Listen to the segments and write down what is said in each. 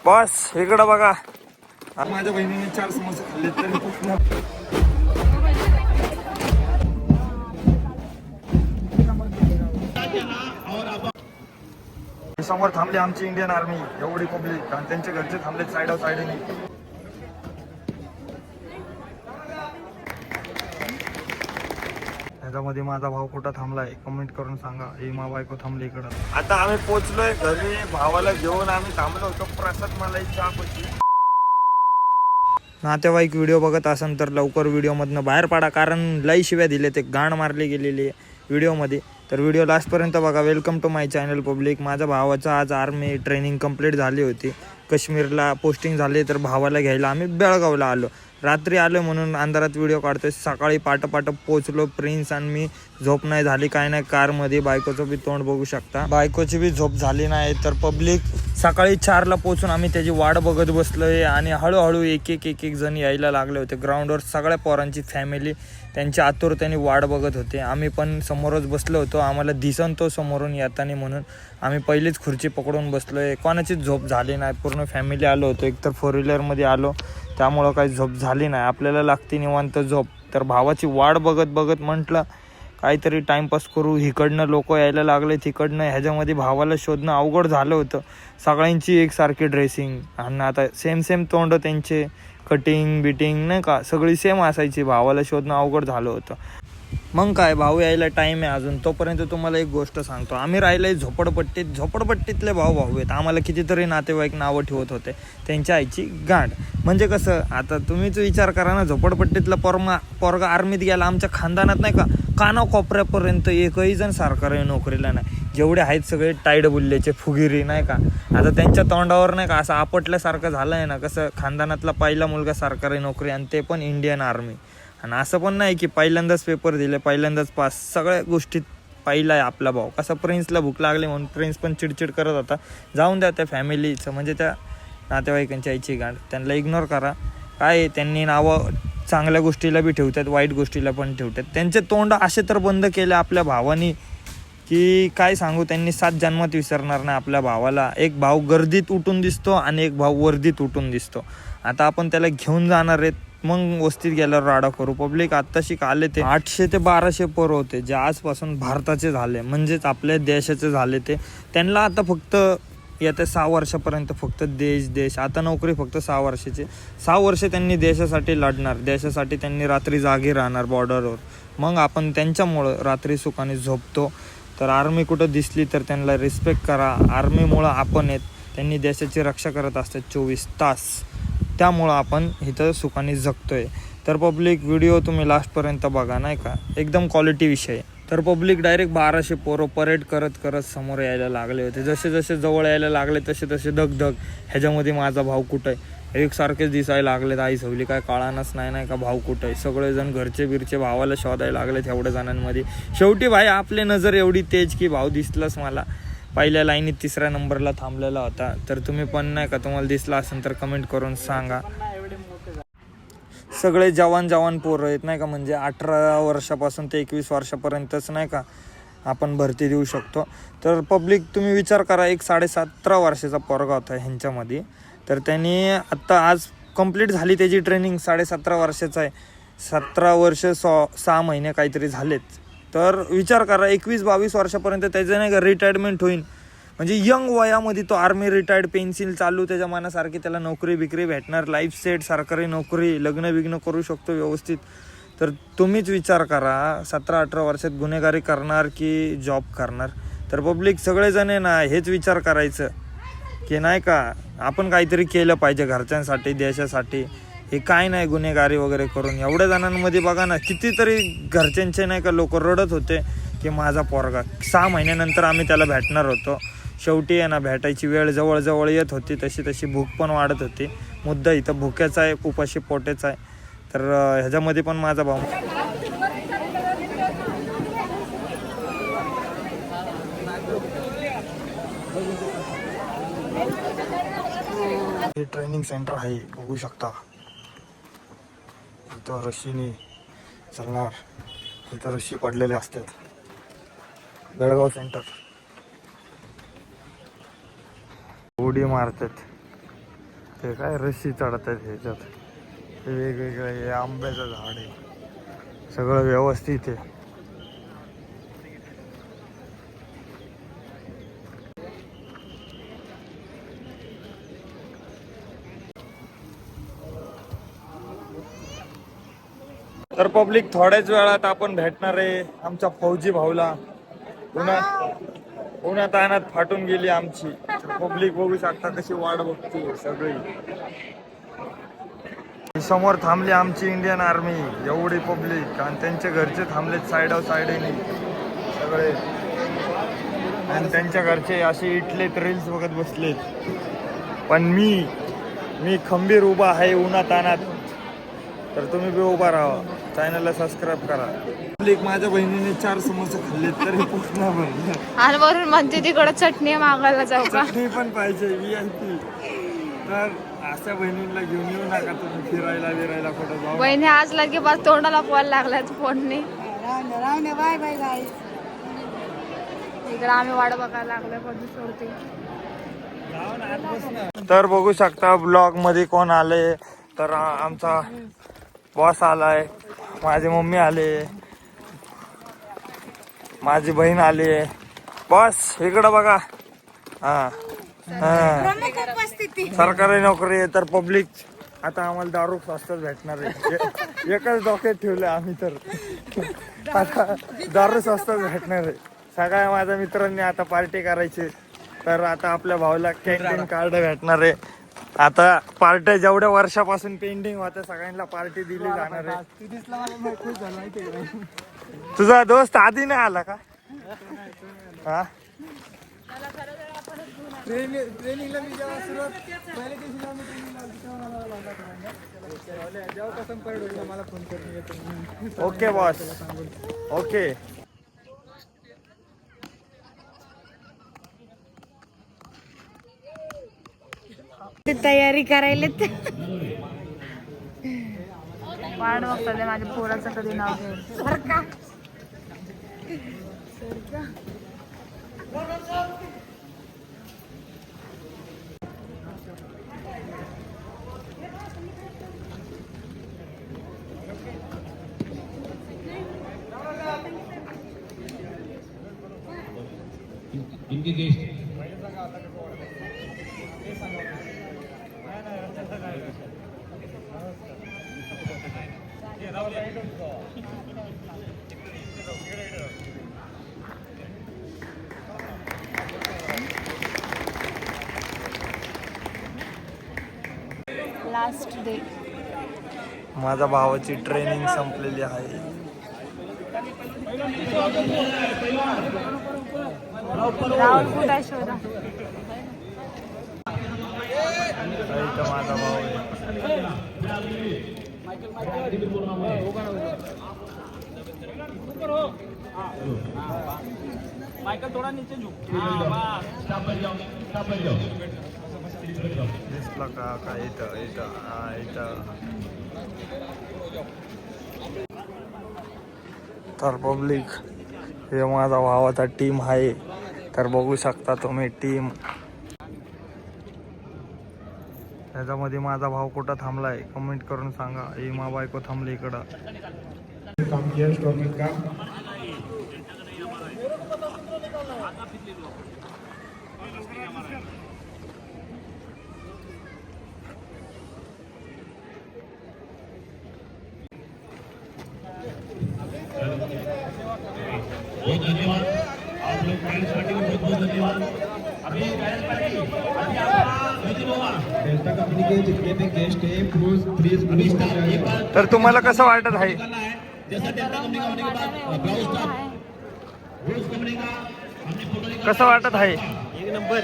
बस इकडं बघा, माझ्या बहिणीने 4 समोसे खाल्ले तरी समोर थांबली आमची इंडियन आर्मी, एवढी पब्लिक, आणि त्यांचे घरचे थांबले साइड ऑफ साइडने. त्याच्यामध्ये माझा भाऊ कुठं थांबलाय कमेंट करून सांगा. ही मा बायको थांबली इकडं. आता आम्ही पोहोचलोय घरी, भावाला घेऊन आम्ही थांबलो होतो प्रसाद मलाई चहा पशी. नातेवाईक व्हिडिओ बघत असेल तर लवकर व्हिडिओमधनं बाहेर पडा, कारण लई शिव्या दिले, ते गाण मारली गेलेली आहे व्हिडिओमध्ये. तर व्हिडिओ लास्टपर्यंत बघा. Welcome to my channel public. माझ्या भावाचं आज आर्मी ट्रेनिंग कंप्लीट झाली होती, काश्मीरला पोस्टिंग झाली, तर भावाला घ्यायला आम्ही बेळगावला आलो. रात्री आलो म्हणून अंधारात व्हिडिओ काढतोय. सकाळी पाट पोचलो. प्रिन्स आणि मी झोप नाही झाली, काय नाही. कारमध्ये बायकोचं बी तोंड बघू शकता, बायकोची बी झोप झाली नाही. तर पब्लिक सकाळी 4ला पोचून आम्ही त्याची वाट बघत बसलोय, आणि हळूहळू एक एक जण यायला लागले होते ग्राउंडवर. सगळ्या पोरांची फॅमिली त्यांची आतुरतेने वाट बघत होते. आम्ही पण समोरच बसलो होतो, आम्हाला दिसन तो समोरून येताना, म्हणून आम्ही पहिलीच खुर्ची पकडून बसलोय. कोणाचीच झोप झाली नाही, पूर्ण फॅमिली आलो होतो. एकतर 4 व्हीलरमध्ये आलो, त्यामुळं काही झोप झाली नाही. आपल्याला लागते निवांत झोप. तर भावाची वाट बघत म्हटलं काहीतरी टाईमपास करू. इकडनं लोक यायला लागले, तिकडनं. ह्याच्यामध्ये भावाला शोधणं अवघड झालं होतं. सगळ्यांची एकसारखी ड्रेसिंग, आणि आता सेम तोंड, त्यांचे कटिंग बिटिंग नाही का सगळी सेम असायची. भावाला शोधणं अवघड झालं होतं. मग काय, भाऊ यायला टाईम आहे अजून. तोपर्यंत तुम्हाला एक गोष्ट सांगतो, आम्ही राहिलोय झोपडपट्टीतले भाऊ आहेत. आम्हाला कितीतरी नातेवाईक नावं ठेवत होते, त्यांच्या आईची गांड. म्हणजे कसं, आता तुम्हीच विचार करा ना, झोपडपट्टीतला पोरगा आर्मीत गेला. आमच्या खानदानात नाही का कानाकोपऱ्यापर्यंत एकही जण सरकारी नोकरीला नाही. जेवढे आहेत सगळे टाईड बुल्लेचे फुगिरी नाही का. आता त्यांच्या तोंडावर नाही का असं आपटल्यासारखं झालं आहे ना, कसं खानदानातला पहिला मुलगा सरकारी नोकरी, आणि ते पण इंडियन आर्मी. आणि असं पण नाही की पहिल्यांदाच पेपर दिले, पहिल्यांदाच पास. सगळ्या गोष्टीत पहिला आहे आपला भाऊ. कसं प्रिन्सला भूक लागली म्हणून प्रिन्स पण चिडचिड करत होता. जाऊन द्या त्या फॅमिलीचं, म्हणजे त्या नातेवाईकांची आईची गांड, त्यांना इग्नोर करा. काय त्यांनी नावं चांगल्या गोष्टीला बी ठेवतात, वाईट गोष्टीला पण ठेवतात. त्यांचे तोंड असे तर बंद केले आपल्या भावानी की काय सांगू. त्यांनी 7 जन्मात विसरणार नाही आपल्या भावाला. एक भाऊ गर्दीत उठून दिसतो आणि एक भाऊ वर्दीत उठून दिसतो. आता आपण त्याला घेऊन जाणार आहेत, मग वस्तीत गेल्यावर राडा करू. पब्लिक आत्ताशी आले ते 800 ते 1200 पोरं होते, जे आजपासून भारताचे झाले, म्हणजेच आपल्या देशाचे झाले. ते त्यांना आता फक्त येत्या 6 वर्षापर्यंत फक्त देश. आता नोकरी फक्त 6 वर्षाची. 6 वर्ष त्यांनी देशासाठी लढणार, देशासाठी त्यांनी रात्री जागी राहणार बॉर्डरवर. मग आपण त्यांच्यामुळं रात्री सुखाने झोपतो. तर आर्मी कुठं दिसली तर त्यांना रिस्पेक्ट करा. आर्मीमुळं आपण आहेत, त्यांनी देशाची रक्षा करत असतात 24 तास. त्यामुळं आपण इथं सुखाने जगतोय. तर पब्लिक व्हिडिओ तुम्ही लास्टपर्यंत बघा नाही का, एकदम क्वालिटी विषय. तर पब्लिक डायरेक्ट 1200 पोरं परेड करत समोर यायला लागले होते. जसे जवळ यायला लागले तसे धग. ह्याच्यामध्ये माझा भाऊ कुठं आहे, एकसारखेच दिसायला लागलेत. आई सवली काय कळानच नाही का भाऊ कुठं आहे. सगळेजण घरचे बिरचे भावाला शोधायला लागलेत एवढ्या जणांमध्ये. शेवटी भाई आपली नजर एवढी तेज की भाऊ दिसलाच मला. पहिल्या लाईनीत 3ऱ्या नंबरला थांबलेला होता. तर तुम्ही पण नाही का, तुम्हाला दिसला असेल तर कमेंट करून सांगा. सगळे जवान पोरं आहेत नाही का, म्हणजे 18 वर्षापासून ते 21 वर्षापर्यंतच नाही का आपण भरती देऊ शकतो. तर पब्लिक तुम्ही विचार करा, एक 17.5 वर्षाचा पोरगा होता ह्यांच्यामध्ये. तर त्यांनी आत्ता आज कंप्लीट झाली त्याची ट्रेनिंग. 17.5 वर्षाचा आहे. 17 वर्ष 6 महिने काहीतरी झालेत. तर विचार करा, 21-22 वर्षापर्यंत त्याचं नाही का रिटायरमेंट होईल. म्हणजे यंग वयामध्ये तो आर्मी रिटायर्ड, पेन्सिल चालू, त्याच्या मनासारखी त्याला नोकरी बिकरी भेटणार, लाईफ सेट, सरकारी नोकरी, लग्न करू शकतो व्यवस्थित. तर तुम्हीच विचार करा, 17-18 वर्षात गुन्हेगारी करणार की जॉब करणार. तर पब्लिक सगळेजण आहे ना हेच विचार करायचं की नाही का आपण काहीतरी केलं पाहिजे घरच्यांसाठी, देशासाठी. हे काय नाही गुन्हेगारी वगैरे करून. एवढ्या जणांमध्ये बघा ना, कितीतरी घरच्यांचे नाही का लोक रडत होते की माझा पोरगा. 6 महिन्यानंतर आम्ही त्याला भेटणार होतो. शेवटी आहे ना, भेटायची वेळ जवळ येत होती. तशी भूक पण वाढत होती. मुद्दा इथं भुक्याचा आहे, उपाशी पोटेचा आहे. तर ह्याच्यामध्ये पण माझा भाऊ. हे ट्रेनिंग सेंटर आहे, बघू शकता. इथं रशीने चालणार, इथं रशी पडलेले असतात. बेळगाव सेंटर. उडी मारतात. ते काय रस्सी चढतात ह्याच्यात. हे वेगवेगळं हे आंब्याचं झाड आहे. सगळं व्यवस्थित आहे. तर पब्लिक थोड्याच वेळात आपण भेटणार आहे आमच्या फौजी भाऊला. उन्हात तानात फाटून गेली आमची. पब्लिक बघू शकता कशी वाट बघते सगळी. समोर थांबली आमची इंडियन आर्मी. एवढी पब्लिक आणि त्यांचे घरचे थांबलेत साइड ऑफ साइडने सगळे. आणि त्यांच्या घरचे असे इटलेत रील्स बघत बसलेत. पण मी खंबीर उभा आहे उन्हात तानात. तर तुम्ही बी उभा राहा. चॅनलला सबस्क्राईब करा. पब्लिक माझ्या बहिणीने 4 समोसे खाल्ले तरी पूर्ण भरले. आणि वरून म्हणते तिकडं चटणी मागायला जाऊ का? चटणी पण पाहिजे VIP. तर अशा बहिणींना घेऊन येऊ नका तुम्ही फिरायला कुठं जाऊ. बहिणी आज लगे बस तोंडाला पोहायला लागलाय फोनने. Bye bye bye. इकडे आम्ही वाट बघायला लागलोय कधी सोडते. तर बघू शकता ब्लॉग मध्ये कोण आले. तर आमचा बॉस आलाय, माझी मम्मी आले, माझी बहीण आली. बॉस इकडं बघा. हा सरकारी नोकरी आहे. तर पब्लिक आता आम्हाला दारू स्वस्तात भेटणार आहे. एकच डोक्यात ठेवले आम्ही. तर आता दारू स्वस्तात भेटणार आहे. सगळ्या माझ्या मित्रांनी आता पार्टी करायची. तर आता आपल्या भाऊला कॅन्टीन कार्ड भेटणार आहे. आता पार्ट्या जेवढ्या वर्षापासून पेंडिंग होत्या सगळ्यांना पार्टी दिली जाणार आहे. तुझा दोस्त आधी नाही आला का? हा ट्रेनिंगला मी जेव्हा सुरुवात पहिल्या दिवशी जेव्हा कसं पडलं मला फोन करून. Okay boss. ओके. तयारी करायला वाट बघतात माझ्या पोराचं कधी नाव घ्यायचं. इनके गेस्ट लास्ट डे. माझ्या भावाची ट्रेनिंग संपलेली आहे. राहुल कुठे आहे शोधा. इथं माझा भाऊ आहे. माइकल थोड़ा नीचे झुक. दिसला का इथं इथं इथं. तर पब्लिक हे माझा भावाचा टीम आहे. तर बघू शकता तुम्ही टीम. त्याच्यामध्ये माझा भाव कुठं थांबलाय कमेंट करून सांगा. ही मा बायको थांबली इकडं. बहुत धन्यवाद आप लोग गायन पार्टी को बहुत बहुत धन्यवाद. अभी गायन पार्टी डेल्टा कंपनी के जितने भी गेस्ट हैं प्लीज अभी एक बार. तर तुम्हाला कसं वाटत आहे? जैसा डेल्टा कंपनी का होने के बाद ब्लाउज स्टाफ ब्लाउज कंपनी का हमने फोटो कसं वाटत आहे? एक नंबर.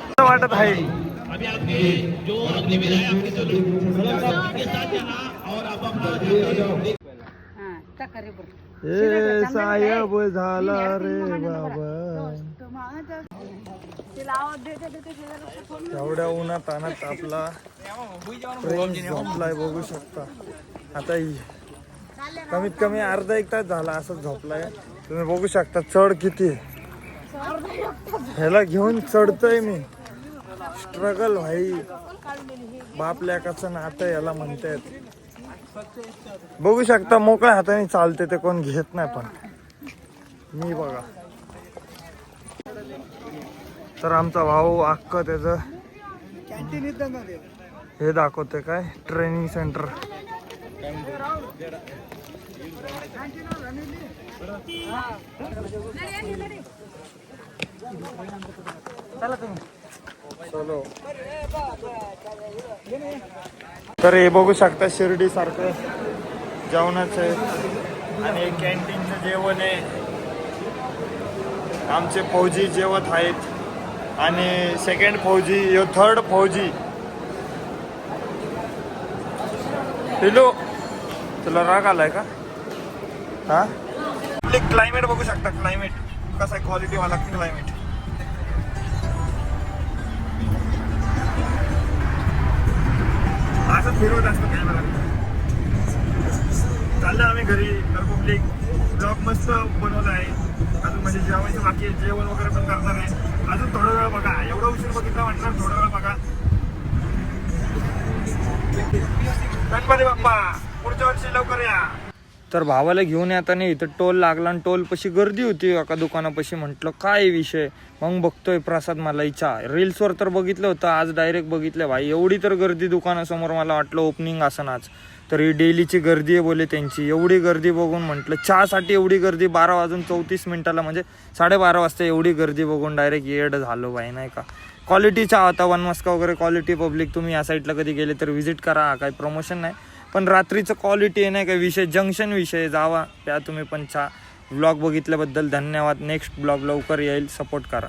कसं वाटत आहे? अभी आपके जो निवेदन है आपके सभी के साथ जाना और आप अपना ए साहेब झाला रे बाबा. एवढ्या उन्हात तानात आपला ट्रेन झोपलाय बघू शकता. आता कमीत कमी अर्धा 1 तास झाला असं झोपलाय. तुम्ही बघू शकता चढ किती ह्याला घेऊन चढतोय मी. स्ट्रगल भाई, बाप लेकाचं नातं याला म्हणतात. बघू शकता मोकळ्या हाताने चालते ते, कोण घेत नाही. पण मी बघा, तर आमचा भाऊ अख्ख त्याचं हे दाखवते काय ट्रेनिंग सेंटर. चलो, तर हे बघू शकता शिर्डी सारखं जेवणाचं आहे आणि कॅन्टीनचं जेवण आहे. आमचे फौजी जेवत आहेत आणि सेकंड फौजी, यो थर्ड फौजी. पिलो, तुला राग आलाय का? हा, क्लायमेट बघू शकता, क्लायमेट कसा आहे, क्वालिटी वाला क्लायमेट. असं फिरवत असतो कॅमेरा. चाललं आम्ही घरी, तर पब्लिक ब्लॉग मस्त बनवला आहे. अजून म्हणजे जेवायचं बाकी आहे, जेवण वगैरे पण करणार आहे. अजून थोडा वेळ बघा, एवढा उशीर बघितला म्हटलं थोडा वेळ बघा. गणपती बाप्पा पुढच्या वर्षी लवकर या. तर भावाला घेऊन येताना इथं टोल लागला आणि टोल पशी गर्दी होती एका दुकानापाशी. म्हटलं काय विषय, मग बघतोय प्रसाद मलाईचा. रील्सवर तर बघितलं होतं, आज डायरेक्ट बघितलं भाई. एवढी तर गर्दी दुकानासमोर, मला वाटलं ओपनिंग असं आज. तर ही डेलीची गर्दी आहे बोले त्यांची. एवढी गर्दी बघून म्हटलं चहासाठी एवढी गर्दी, 12:34 म्हणजे 12:30 वाजता एवढी गर्दी बघून डायरेक्ट येड झालो भाई, नाही का. क्वालिटी चहा होता, वनमस्का वगैरे क्वालिटी. पब्लिक तुम्ही या साईडला कधी गेले तर व्हिजिट करा. काही प्रमोशन नाही, पण रात्रीचं क्वालिटी आहे नाही का विषय, जंक्शन विषय. जावा त्या तुम्ही पण चहा. ब्लॉग बघितल्याबद्दल धन्यवाद. नेक्स्ट ब्लॉग लवकर येईल, सपोर्ट करा.